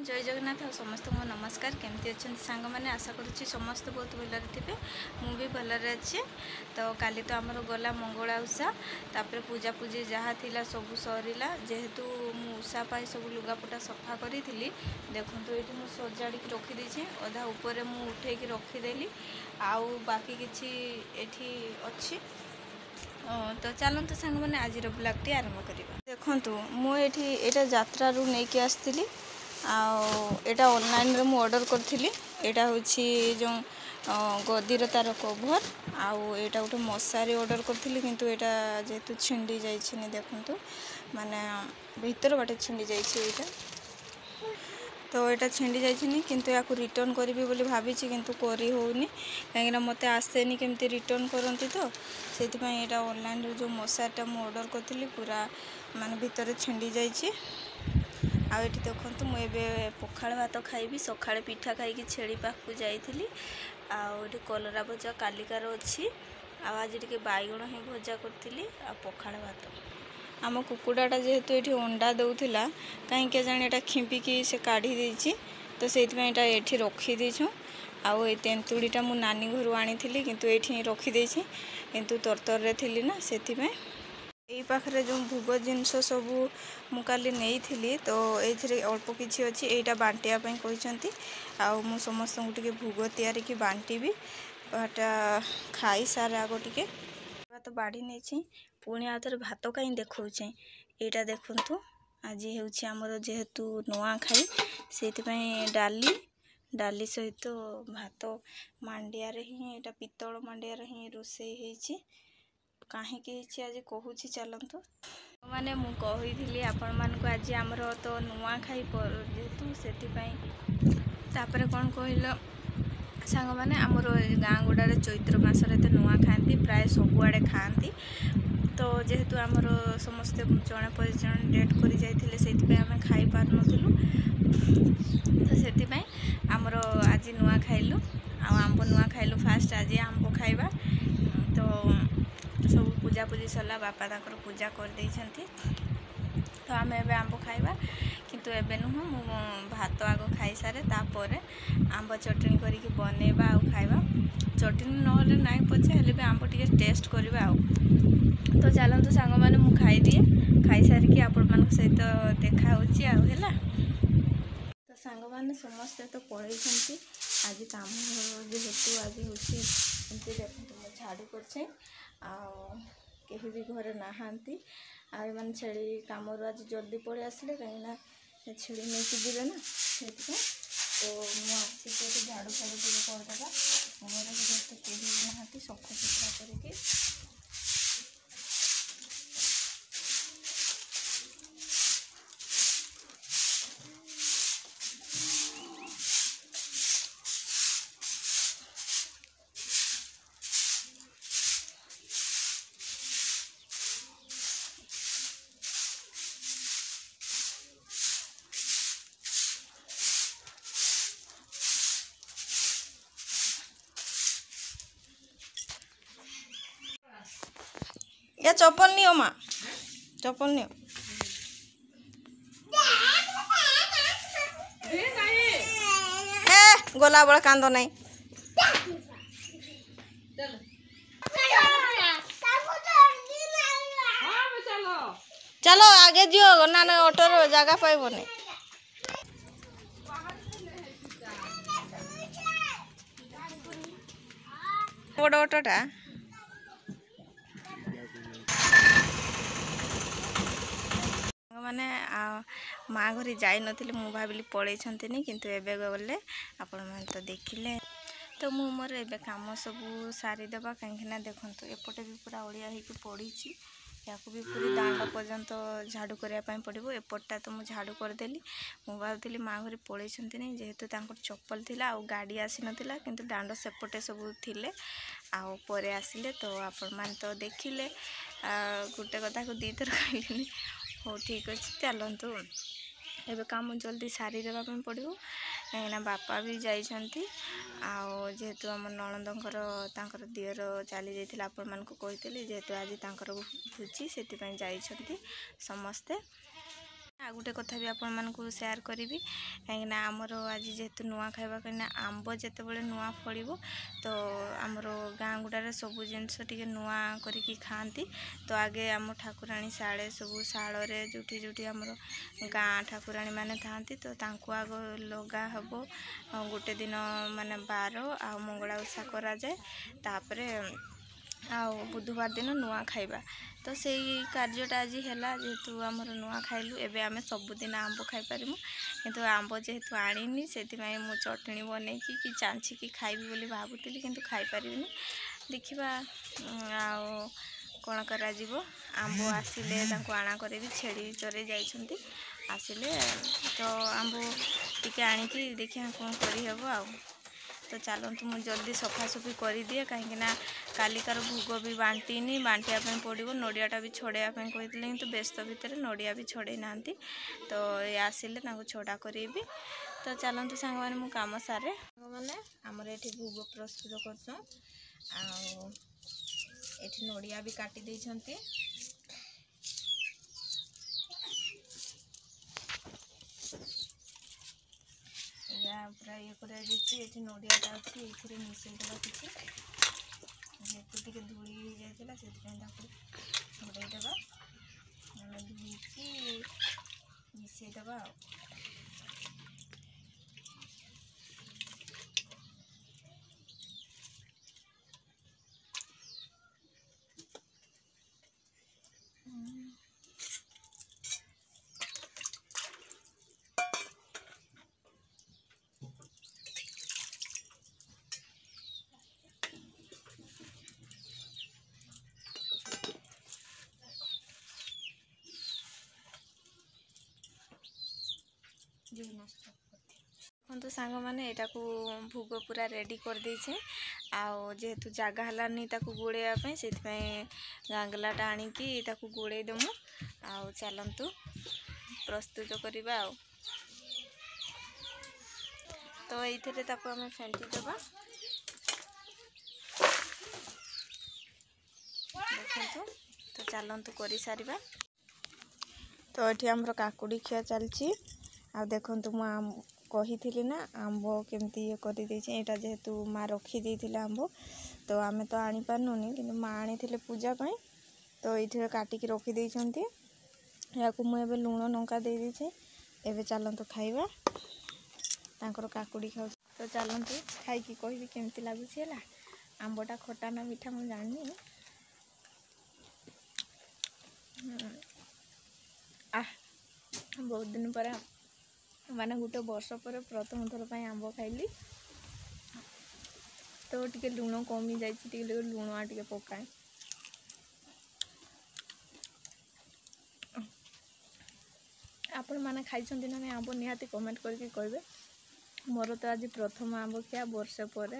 जय जगन्नाथ और समस्त को नमस्कार। केमती अच्छा सांग मैंने आशा करुच्ची समस्त बहुत भलरे थे। मुझे भलरे अच्छे। तो काली तो आमर गला मंगला उषा तापर पूजा पूजी जहाँ थिला सब सरला जेहेतु मुषा पाई सब लुगापटा सफा करी देखो ये सजाड़ी रखीदी अधा उपर मु उठे रखीदेली आउ बाकी किसी एठी अच्छी। तो चलते सांग मैंने आज ब्लॉगटी आरंभ करवा। देखु मुझे यहाँ यात्रा नहीं कि आसती आटा ऑनलाइन रे मु ऑर्डर करथिली। एटा होछि जो गदीर तार कवर आउ एटा गोटे मशारी ऑर्डर करथिली किंतु एटा जेतु छिंडी जाइछि नि देखंतु माने भीतर बाटे छिंडी जाइछि एटा। तो एटा छिंडी जाइछि नि किंतु याकु रिटर्न करबी बोली भाबिछि किंतु करी होउनी काहेकि मते आसेनी केमती रिटर्न करंती। तो सेति पई एटा ऑनलाइन रे जो मशारीटा मु ऑर्डर करथिली पूरा माने भीतर छिंडी जाइछि। आ ये देखो मुझे पखाड़ भात खाइबी सकाଳେ पिठा खाई छेली पाखु जाइली आउे कलरा भजा कालिकार अच्छी आज टे बैगण ही भजा करी आ पखाड़ भात। आम कुकुड़ाटा जेहेतु ये अंडा दौला कहीं जाने यहाँ खिंपिकी से काढ़ी देछि तो से ये रखीदेछुँ। आउ ये तेंतुड़ीटा मु नानी घर आनी किंतु ये रखीदे किंतु तरतर थी ना से यही पाखे जो भोग जिनस सब मुझे नहीं तो ये अल्प किसी अच्छी यहाँ बांटियापाई कहते आउ समस्त टे भोग तैयारी की बांटीबी बाटा खाई सारे आग टे भात बाढ़ी नहीं पुणी आउ थे भात कहीं देखा यहाँ देखु आज होमर जेहेतु नुआ खाई से डाली डाली सहित भात मांडिया ही यहाँ पितल मांडिया ही रोषे होती कहीं आज कहूँ चलतु मैंने मुझे आपण मानक आज आमर तो नुआ खाई जेहेतु से कौन कहल सांग मैंने आमर गाँ गुड़े चैत्र मसरे तो नुआ खाती प्राय सबुआड़े खाती। तो जेहेतु आमर समस्ते जड़े पर जन डेट कर जाते से आम खाई पार नु तो से आमर आज नुआ खाइलु आंब नुआ खाइलु फास्ट आज आंब खाइबा। तो सब पूजा पूजी सरला बापा ताकर पूजा कर देइछंती तो आम एबे आंब खाइबा किंतु एबे नुह मु भात आग खाई सारे तापर आंब चटनी करिक बनेबा आ खाइबा चटनी नहले नाई पछे हेले भी आंब टिके टेस्ट करबा आ। तो चलतु सांग माने मु खाई दिए खाई सारिकी आपण मान सहित देखा होची आ हैला। तो सांग माने समस्त तो पळैछंती आज काम जेहेतु आज होची एमती देखो झाड़ू करछे कहीं भी घरे नहांती आने छेली कम आज जल्दी पड़े आसिले कहीं छेली नहीं जीवे ना से तो मुझे झाड़ू फाड़ू करदेगा घर जेहतु कहीं ना सफा सुतरा करके या चप्पल नहीं हो माँ चप्पल नहीं हो गोला बड़ा कांदो नहीं चलो आगे जियो ना ना ऑटो जगह पाइब नहीं। बड़ ऑटोटा मैंने माँ घर जाई नथिले मु भाविली पड़े किंतु एबे गले आपण मैंने तो देखिले तो मु मोर एबे काम सब सारीदेवा कहीं देखु एपटे भी पूरा ओडिया होगी पड़ी या भी पूरी दांड पर्यंत झाड़ू करने पड़ो एपटा तो मुझे झाड़ू करदेली मु भावुली माँ घर पड़े नहीं जेहेतु चप्पल थिला आ गाड़ी आसी नाला किंतु दांड सेपटे सब थिले आउ परे आसिले तो आपण मैंने तो देखिले गोटे कथा को दी थर कहली हो ठीक अच्छे चलतु एबे काम जल्दी सारी देवा पड़ो कहीं बापा भी जाइछंती आउ जेहेतु आम नणंदंकर तांकर दियर चली जाइथिला आपण मानकु कहितली जेहेतु आज तांकर भुजी सेति पई जाइछंती समस्ते। आ गोटे कथा भी आपण मानकु शेयर करी कहीं आमर आज जेहेतु नुआ खाइबा कहीं आंब जितेबाला नुआ फल तो आमर गाँ गुड़ारे सब जिनस टे नुआ करके खाती। तो आगे आम ठाकुराणी शाले सब शाल जोटी जोटी आमर गाँ ठाकुराणी माने थांती तो तांको आग लगा हम गोटे दिन माने बार आ मंगला ओषा करा जाए तापरे आ बुधवार दिन नुआ खाइबा तो से कार्यटा आज है जेहेतु आमर नुआ खाइलु एबे आमे सबुदिन आंब खाई पारिमु किंतु आंब जेहेतु आनिनी से मु चटनी बने कि चांची की खाइबी बोली भाबुतिली किंतु खाई पारिबिनी देखिबा आ कौन करा जीवो आंब आसिले तांको आना करेबी छेड़ी चरे जाइछंती आसिले तो आंब टिके आनिकी देखिया कौन करी हबो आ तो चलतु मुझे जल्दी सफासफी कर दिए कहीं कालिकार भोग भी बांटीनी बांटिया पड़ो नड़ियाटा भी छड़ाइवाई कही कि व्यस्त भितर नड़िया भी छड़े ना तो ये आसिले छड़ा करी तो चलतु सांग मैंने मु कम सारे मैंने आमर ये भोग प्रस्तुत कर नड़िया भी काटी देइछंती पूरा ये कर नड़ियाटा अच्छी ये मिसईदेवा किसी जेहेतु टे धूली जाता से छड़ेदेवा धोईकी मिसईदेवा देखो सांग मैंने यहाँ को भोग पूरा रेडी कर देछे जेहेतु जगह हलानी गोड़ापी से गांगलाटा आणिकी गोड़े दमु चलतु प्रस्तुत करवा तो ये आम फेंटी दबा देखु तो चलतु कर सारिबा तो ये आमर काकुड़ी खिया चलची आ देखु मुझे कही ना आंब केमती ये कर यहाँ जेहेतु माँ रखी देती आंब तो आमे तो आनी पारनुनी कि माँ आनी पूजा पाई तो ये काटिकी रखी या मुझे लुण लंका दे दीछे एबे चलतु खाइबा तांकर काकुड़ी खाऊ तो चलतु खाई कहि केमती लगुच है आंबटा खटा ना मीठा मुझे जानी बहुत दिन पर माने गोटे वर्ष पर प्रथम थर पर आंब खाइली तो टिके लुण कमी जाइए लुण टिके पकाए आपण मैंने खाई ना आंब निहाती कमेंट करके कहे मोर तो आज प्रथम आंब खिया वर्ष पर